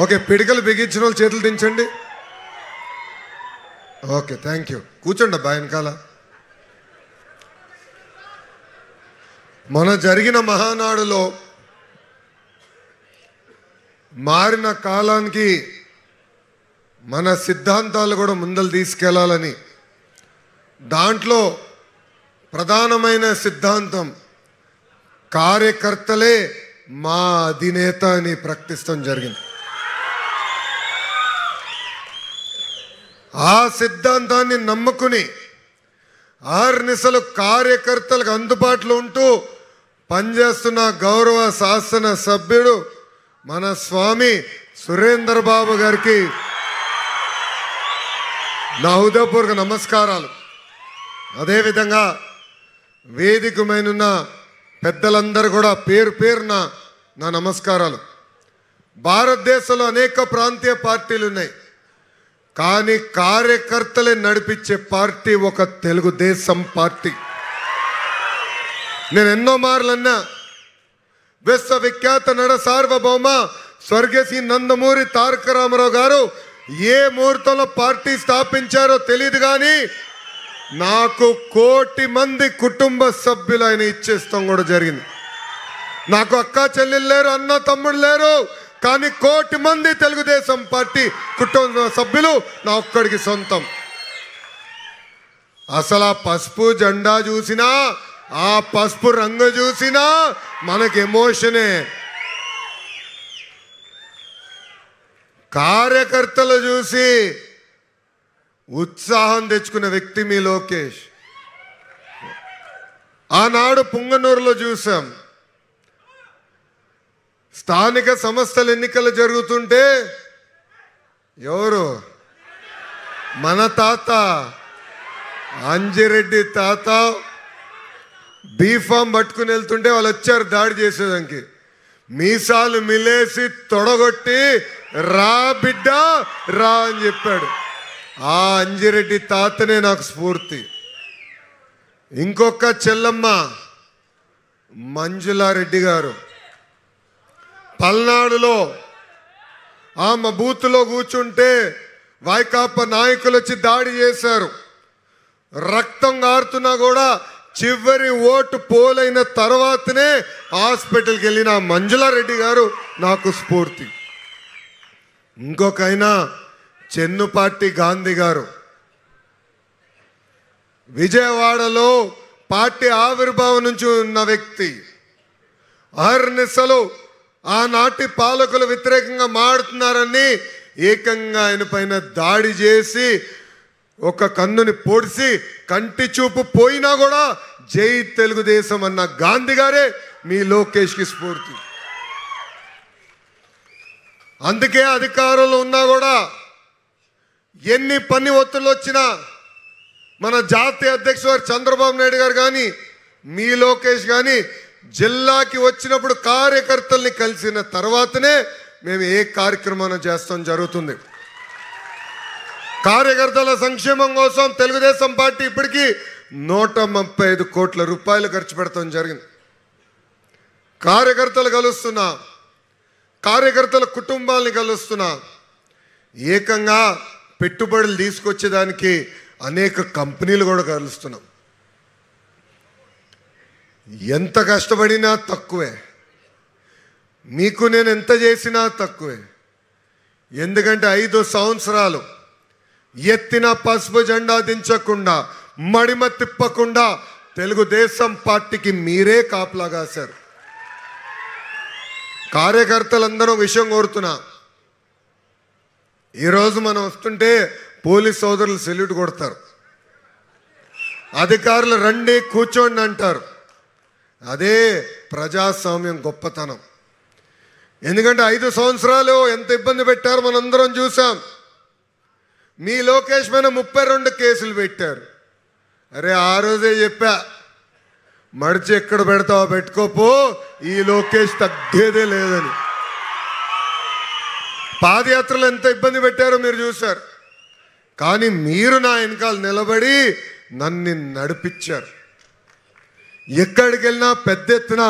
Okay, పిడికలు బిగించిన వాళ్ళు చేతులు దించండి. Okay, thank you. కూర్చోండి అబ్బా వెనకాల. మన జరిగిన మహానాడులో మారిన కాలానికి మన సిద్ధాంతాలు కూడా ముందలు తీసుకెళ్లాలని, దాంట్లో ప్రధానమైన సిద్ధాంతం కార్యకర్తలే మా అధినేత అని ప్రకటిస్తాం జరిగింది. ఆ సిద్ధాంతాన్ని నమ్ముకుని ఆర్నిసలు కార్యకర్తలకు అందుబాటులో ఉంటూ పనిచేస్తున్న గౌరవ శాసన సభ్యుడు మన స్వామి సురేందర్ బాబు గారికి నా హృదయపూర్వక నమస్కారాలు. అదేవిధంగా వేదికమైన పెద్దలందరూ కూడా పేరు పేరున నా నమస్కారాలు. భారతదేశంలో అనేక ప్రాంతీయ పార్టీలు ఉన్నాయి, కానీ కార్యకర్తలే నడిపించే పార్టీ ఒక తెలుగుదేశం పార్టీ. నేను ఎన్నో మార్లు అన్నా, విశ్వవిఖ్యాత నట సార్వభౌమ స్వర్గశ్రీ నందమూరి తారక రామారావు గారు ఏ ముహూర్తంలో పార్టీ స్థాపించారో తెలియదు, కానీ నాకు 1 కోటి మంది కుటుంబ సభ్యులు ఆయన ఇచ్చేస్తాం కూడా జరిగింది. నాకు అక్క చెల్లెలు లేరు, అన్న తమ్ముడు లేరు, కానీ 1 కోటి మంది తెలుగుదేశం పార్టీ కుటుంబ సభ్యులు నా ఒక్కడికి సొంతం. అసలు ఆ పసుపు జెండా చూసినా, ఆ పసుపు రంగు చూసినా మనకి ఎమోషనే. కార్యకర్తలు చూసి ఉత్సాహం తెచ్చుకున్న వ్యక్తి మీ లోకేష్. ఆనాడు పుంగనూరులో చూసాం, స్థానిక సంస్థల ఎన్నికలు జరుగుతుంటే ఎవరు, మన తాత అంజిరెడ్డి తాత బీఫామ్ పట్టుకుని వెళ్తుంటే వాళ్ళు వచ్చారు దాడి చేసేదానికి. మీసాలు మిలేసి తొడగొట్టి రా బిడ్డ రా అని చెప్పాడు. ఆ అంజిరెడ్డి తాతనే నాకు స్ఫూర్తి. ఇంకొక చెల్లమ్మ మంజులారెడ్డి గారు పల్నాడులో ఆమె బూత్లో కూర్చుంటే వైకాపా నాయకులు వచ్చి దాడి చేశారు. రక్తం గారుతున్నా కూడా చివరి ఓటు పోలైన తర్వాతనే హాస్పిటల్కి వెళ్ళిన మంజులారెడ్డి గారు నాకు స్ఫూర్తి. ఇంకొకైనా చెన్నుపాటి గాంధీ గారు విజయవాడలో పార్టీ ఆవిర్భావం నుంచి ఉన్న వ్యక్తి. అహర్నిశలు ఆనాటి పాలకులు వ్యతిరేకంగా మాడుతున్నారని ఏకంగా ఆయన పైన దాడి చేసి ఒక కన్నుని పొడిసి కంటి చూపు పోయినా కూడా జై తెలుగుదేశం అన్న గాంధీ గారే మీ లోకేష్కి స్ఫూర్తి. అందుకే అధికారంలో ఉన్నా కూడా ఎన్ని పని ఒత్తిళ్ళు వచ్చినా మన జాతీయ అధ్యక్షుడు చంద్రబాబు నాయుడు గారు కానీ మీ లోకేష్ కానీ జిల్లాకి వచ్చినప్పుడు కార్యకర్తల్ని కలిసిన తర్వాతనే మేము ఏ కార్యక్రమాన్ని చేస్తాం జరుగుతుంది. కార్యకర్తల సంక్షేమం కోసం తెలుగుదేశం పార్టీ ఇప్పటికీ 135 కోట్ల రూపాయలు ఖర్చు పెడతాం జరిగింది. కార్యకర్తలు కలుస్తున్నా, కార్యకర్తల కుటుంబాలని కలుస్తున్నా, ఏకంగా పెట్టుబడులు తీసుకొచ్చేదానికి అనేక కంపెనీలు కూడా కలుస్తున్నాం. ఎంత కష్టపడినా తక్కువే, మీకు నేను ఎంత చేసినా తక్కువే. ఎందుకంటే 5 సంవత్సరాలు ఎత్తిన పసుపు జెండా దించకుండా, మడిమ తిప్పకుండా తెలుగుదేశం పార్టీకి మీరే కాపలా కాశారు. కార్యకర్తలందరూ విషయం కోరుతున్నా, ఈరోజు మనం వస్తుంటే పోలీస్ సోదరులు సెల్యూట్ కొడతారు, అధికారులు రండి కూర్చోండి అంటారు. అదే ప్రజాస్వామ్యం గొప్పతనం. ఎందుకంటే 5 సంవత్సరాలు ఎంత ఇబ్బంది పెట్టారో మనందరం చూసాం. మీ లోకేష్ పైన 32 కేసులు పెట్టారు. అరే ఆ రోజే చెప్పా, మడిచి ఎక్కడ పెడతావో పెట్టుకోపో, ఈ లోకేష్ తగ్గేదే లేదని. పాదయాత్రలు ఎంత ఇబ్బంది పెట్టారో మీరు చూశారు. కానీ మీరు నా వెనకాల నిలబడి నన్ను నడిపించారు. ఎక్కడికి వెళ్ళినా పెద్ద ఎత్తున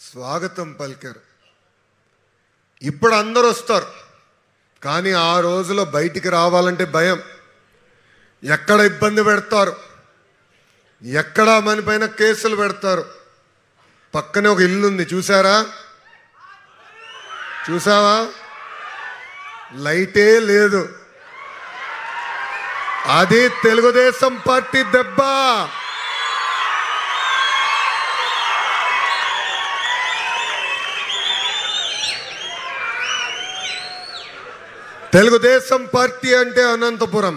స్వాగతం పలికారు. ఇప్పుడు అందరూ వస్తారు, కానీ ఆ రోజులో బయటికి రావాలంటే భయం. ఎక్కడ ఇబ్బంది పెడతారు, ఎక్కడ మన పైన కేసులు పెడతారు. పక్కనే ఒక ఇల్లు ఉంది, చూసావా? లైటే లేదు. అది తెలుగుదేశం పార్టీ దెబ్బ. తెలుగుదేశం పార్టీ అంటే అనంతపురం,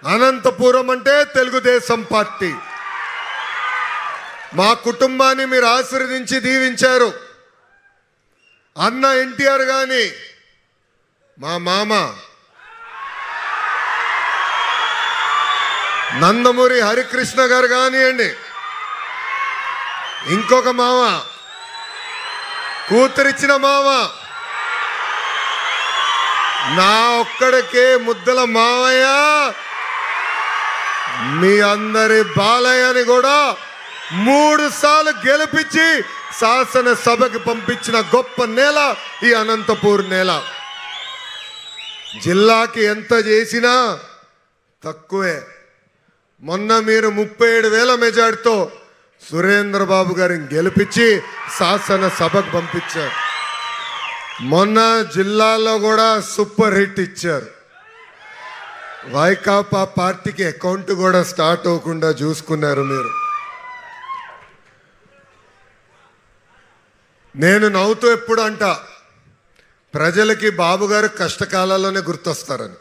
అనంతపురం అంటే తెలుగుదేశం పార్టీ. మా కుటుంబాన్ని మీరు ఆశీర్వదించి దీవించారు. అన్న ఎన్టీఆర్ గాని, మా మామ నందమూరి హరికృష్ణ గారు కానివ్వండి, ఇంకొక మామ, కూతురిచ్చిన మామ, నా ఒక్కడికే ముద్దల మావయ్య, మీ అందరి బాలయ్యని కూడా 3 సార్లు గెలిపించి శాసనసభకి పంపించిన గొప్ప నేల ఈ అనంతపూర్ నేల. జిల్లాకి ఎంత చేసినా తక్కువే. మొన్న మీరు 37,000 మెజార్టీతో సురేంద్రబాబు గారిని గెలిపించి శాసనసభకు పంపించారు. మొన్న జిల్లాలో కూడా సూపర్ హిట్ ఇచ్చారు. వైకాపా పార్టీకి అకౌంట్ కూడా స్టార్ట్ అవ్వకుండా చూసుకున్నారు మీరు. నేను నవ్వుతూ ఎప్పుడు అంట, ప్రజలకి బాబు గారు కష్టకాలాల్లోనే గుర్తొస్తారని.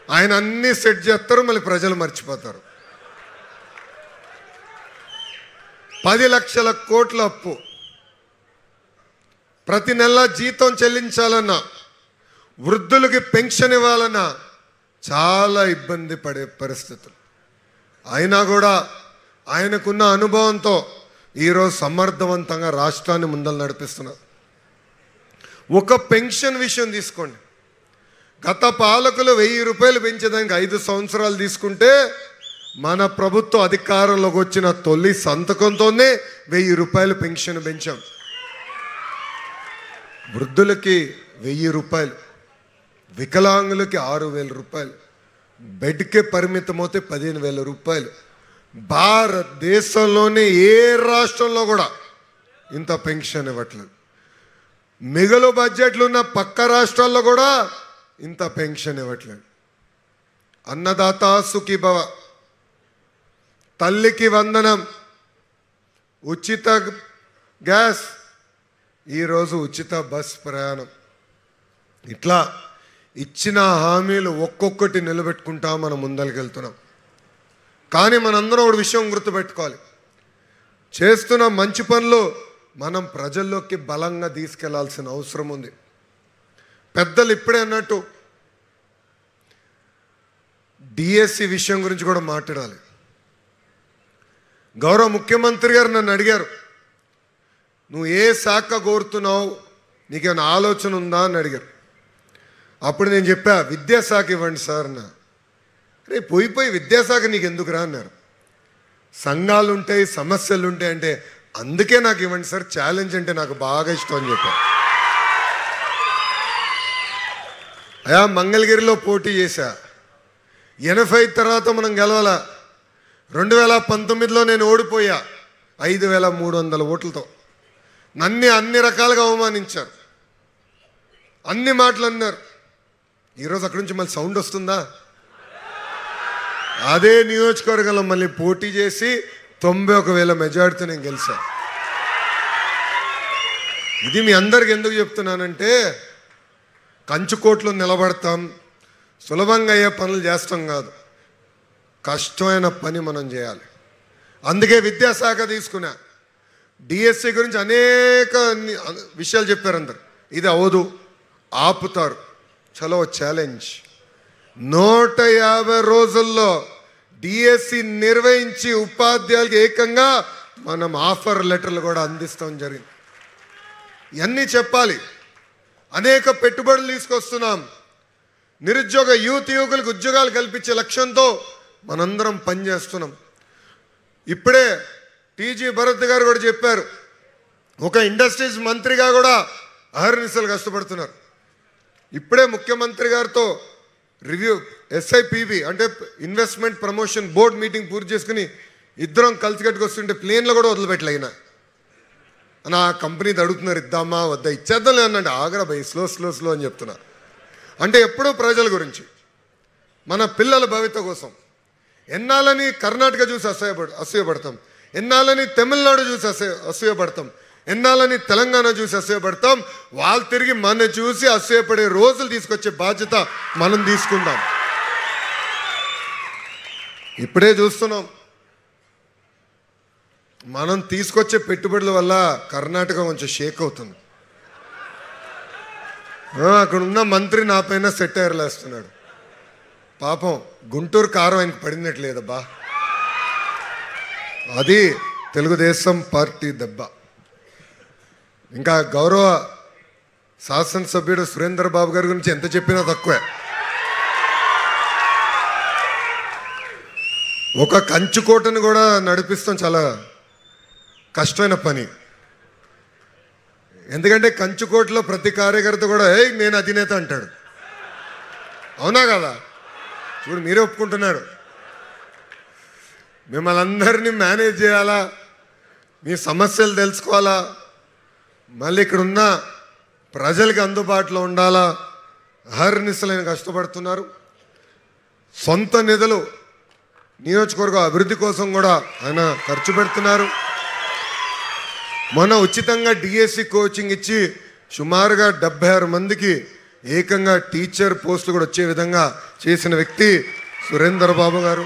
ఆయన అన్ని సెట్ చేస్తారు, మళ్ళీ ప్రజలు మర్చిపోతారు. 10 లక్షల కోట్ల అప్పు, ప్రతి నెల జీతం చెల్లించాలన్నా, వృద్ధులకి పెన్షన్ ఇవ్వాలన్నా చాలా ఇబ్బంది పడే పరిస్థితులు. అయినా కూడా ఆయనకున్న అనుభవంతో ఈరోజు సమర్థవంతంగా రాష్ట్రాన్ని ముందలు నడిపిస్తున్నారు. ఒక పెన్షన్ విషయం తీసుకోండి. గత పాలకులు 1000 రూపాయలు పెంచేదానికి 5 సంవత్సరాలు తీసుకుంటే, మన ప్రభుత్వం అధికారంలోకి వచ్చిన తొలి సంతకంతోనే 1000 రూపాయలు పెన్షన్ పెంచాం. వృద్ధులకి 1000 రూపాయలు, వికలాంగులకి 6,000 రూపాయలు, బెడ్కే పరిమితమవుతే 15,000 రూపాయలు. భారతదేశంలోనే ఏ రాష్ట్రంలో కూడా ఇంత పెన్షన్ ఇవ్వట్లేదు. మిగులు బడ్జెట్లు ఉన్న పక్క రాష్ట్రాల్లో కూడా ఇంత పెన్షన్ ఇవ్వట్లేదు. అన్నదాత సుఖీభవ, తల్లికి వందనం, ఉచిత గ్యాస్, ఈరోజు ఉచిత బస్ ప్రయాణం. ఇట్లా ఇచ్చిన హామీలు ఒక్కొక్కటి నిలబెట్టుకుంటా మనం ముందరికెళ్తున్నాం. కానీ మనందరం ఒక విషయం గుర్తుపెట్టుకోవాలి, చేస్తున్న మంచి పనులు మనం ప్రజల్లోకి బలంగా తీసుకెళ్లాల్సిన అవసరం ఉంది. పెద్దలు ఇప్పుడే అన్నట్టు డిఎస్సి విషయం గురించి కూడా మాట్లాడాలి. గౌరవ ముఖ్యమంత్రి గారు నన్ను అడిగారు, నువ్వు ఏ శాఖ కోరుతున్నావు, నీకేమైనా ఆలోచన ఉందా అని అడిగారు. అప్పుడు నేను చెప్పా, విద్యాశాఖ ఇవ్వండి సార్ అన్నా. రే పోయి విద్యాశాఖ నీకు ఎందుకురా అన్నారు. సంఘాలు ఉంటాయి, సమస్యలు ఉంటాయి అంటే అందుకే నాకు ఇవ్వండి సార్, ఛాలెంజ్ అంటే నాకు బాగా ఇష్టం అని చెప్పారు. అయా మంగళగిరిలో పోటీ చేశా, 80 తర్వాత మనం గెలవాల. 2019లో నేను ఓడిపోయా 5,300 ఓట్లతో. నన్ను అన్ని రకాలుగా అవమానించారు, అన్ని మాటలు అన్నారు. ఈరోజు అక్కడి నుంచి మళ్ళీ సౌండ్ వస్తుందా? అదే నియోజకవర్గంలో మళ్ళీ పోటీ చేసి 91,000 మెజార్టీతో నేను గెలిచా. ఇది మీ అందరికి ఎందుకు చెప్తున్నానంటే, కంచుకోట్లో నిలబడతాం, సులభంగా అయ్యే పనులు చేస్తాం కాదు, కష్టమైన పని మనం చేయాలి. అందుకే విద్యాశాఖ తీసుకున్నా. డిఎస్సి గురించి అనేక విషయాలు చెప్పారు అందరు. ఇది అవదు, ఆపుతారు, చలో ఛాలెంజ్. 150 రోజుల్లో డిఎస్సి నిర్వహించి ఉపాధ్యాయులకి ఏకంగా మనం ఆఫర్ లెటర్లు కూడా అందిస్తాం జరిగింది. ఇవన్నీ చెప్పాలి. అనేక పెట్టుబడులు తీసుకొస్తున్నాం. నిరుద్యోగ యువకులకు ఉద్యోగాలు కల్పించే లక్ష్యంతో మనందరం పనిచేస్తున్నాం. ఇప్పుడే టీజీ భరత్ గారు కూడా చెప్పారు, ఒక ఇండస్ట్రీస్ మంత్రిగా కూడా అహర్నిశలు కష్టపడుతున్నారు. ఇప్పుడే ముఖ్యమంత్రి గారితో రివ్యూ ఎస్ఐపిబి అంటే ఇన్వెస్ట్మెంట్ ప్రమోషన్ బోర్డ్ మీటింగ్ పూర్తి చేసుకుని ఇద్దరం కలిసికట్టుకు వస్తుంటే ప్లేన్లో కూడా వదిలిపెట్టలేనా నా కంపెనీ అడుగుతున్నారు ఇద్దామా వద్దా ఇచ్చేద్దాం అనండి ఆగ్రా భయ్ స్లో అని చెప్తున్నా అంటే ఎప్పుడూ ప్రజల గురించి మన పిల్లల భవిత కోసం ఎన్నాళ్ళని కర్ణాటక చూసి అసూయపడతాం ఎన్నాళ్ళని తమిళనాడు చూసి అసూయపడతాం ఎన్నాళ్ళని తెలంగాణ చూసి అసూయపడతాం వాళ్ళు తిరిగి మన చూసి అసూయపడే రోజులు తీసుకొచ్చే బాధ్యత మనం తీసుకుందాం ఇప్పుడే చూస్తున్నాం మనం తీసుకొచ్చే పెట్టుబడుల వల్ల కర్ణాటక కొంచెం షేక్ అవుతుంది అక్కడ ఉన్న మంత్రి నా పైన సెటైర్లు వేస్తున్నాడు పాపం గుంటూరు కారం ఆయనకు పడినట్లేదబ్బా అది తెలుగుదేశం పార్టీ దెబ్బ ఇంకా గౌరవ శాసనసభ్యుడు సురేందర్ బాబు గారి గురించి ఎంత చెప్పినా తక్కువే ఒక కంచుకోటను కూడా నడిపిస్తాం చాలా కష్టమైన పని ఎందుకంటే కంచుకోటలో ప్రతి కార్యకర్త కూడా నేను అధినేత అంటాడు అవునా కదా చూడు మీరే ఒప్పుకుంటున్నారు మిమ్మల్ని అందరినీ మేనేజ్ చేయాలా మీ సమస్యలు తెలుసుకోవాలా మళ్ళీ ఇక్కడ ఉన్న ప్రజలకి అందుబాటులో ఉండాలా అహర్నిశలైన కష్టపడుతున్నారు సొంత నిధులు నియోజకవర్గ అభివృద్ధి కోసం కూడా ఆయన ఖర్చు పెడుతున్నారు మొన్న ఉచితంగా డిఎస్సి కోచింగ్ ఇచ్చి సుమారుగా 76 మందికి ఏకంగా టీచర్ పోస్టులు కూడా వచ్చే విధంగా చేసిన వ్యక్తి సురేందర్ బాబు గారు